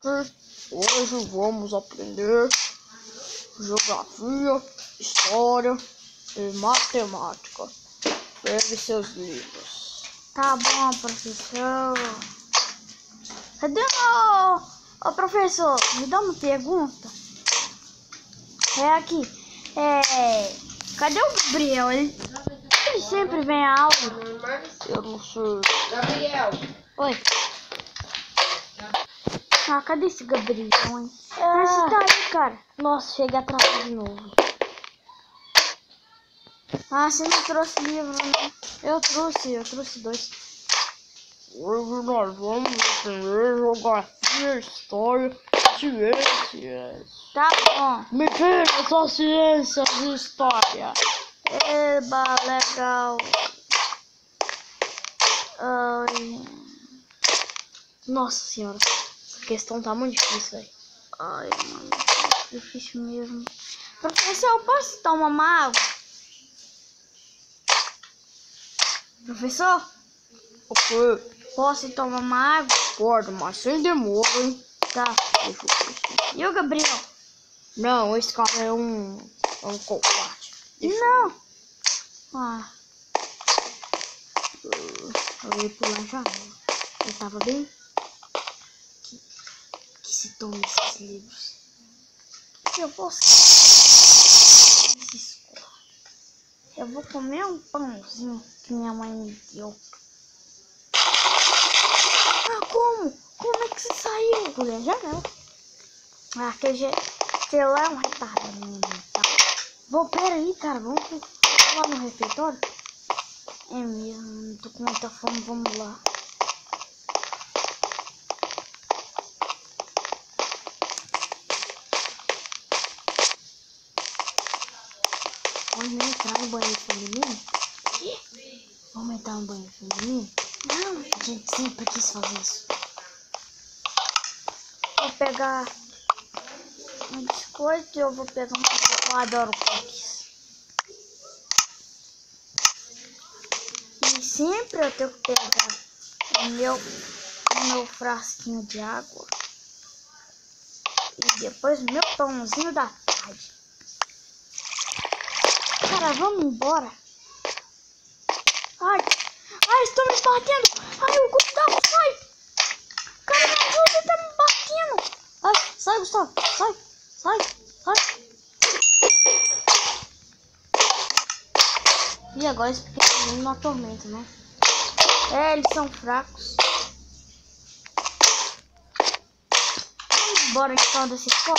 Hoje vamos aprender geografia, história e matemática. Pegue seus livros. Tá bom, professor. Cadê o professor? Me dá uma pergunta. É aqui. Cadê o Gabriel? Ele sempre vem à aula. Eu não sei. Gabriel. Oi. Ah, cadê esse Gabriel, hein? Você tá aí, cara. Nossa, cheguei atrasado de novo. Ah, você não trouxe livro, né? Eu trouxe 2. Hoje nós vamos aprender geografia, história e ciências. Tá bom. Mentira, só ciências e história. Eba, legal. Ai. Nossa senhora, essa questão tá muito difícil, velho. Ai, mano, tá difícil mesmo. Professor, eu posso tomar uma água? Professor, Ok, posso tomar uma água? pode, mas sem demora, hein? Tá. Deixa eu ver. E o Gabriel? Não, esse cara é um covarde. Não. Ah. Eu ia pular já. Ele tava bem. Que se tome esses livros. Eu vou. Eu vou comer um pãozinho que minha mãe me deu. Ah, como? Como é que você saiu? Pulei a janela. Ah, aquele lá é um retardado mental. Pera aí, cara. Vamos lá no refeitório? É mesmo, não tô com muita fome, vamos lá. Vamos entrar no banheiro feminino? Que? Vamos entrar no banheiro feminino? Não, a gente sempre quis fazer isso. Vou pegar um biscoito e eu vou pegar um... Eu adoro cookies. E sempre eu tenho que pegar o meu frasquinho de água. E depois o meu pãozinho da tarde. Cara, vamos embora. Ai, estão me batendo. Ai, o Gustavo, sai. Cara, me ajuda, tá me batendo. Ai, sai, Gustavo, sai. E agora esse pequenininho não atormenta, né? Eles são fracos. Vamos embora então dessa escola.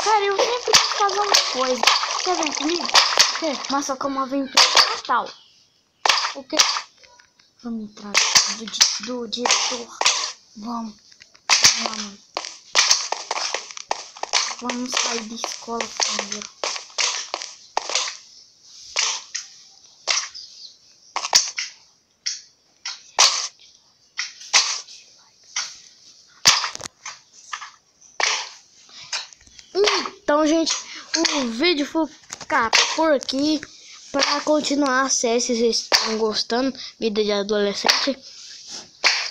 Cara, eu sempre quis fazer uma coisa. Você vem comigo? O quê? Mas só que é uma aventura fatal. O quê? Vamos entrar do diretor. Vamos lá, mano. Vamos sair da escola primeiro. Então, gente, o vídeo foi ficar por aqui. Para continuar, se vocês estão gostando, vida de adolescente,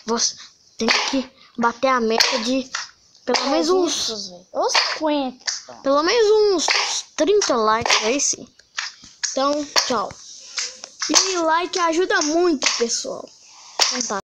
você tem que bater a meta de pelo menos uns 50. pelo menos uns 30 likes aí sim. Então, tchau. E like ajuda muito, pessoal. Então tá.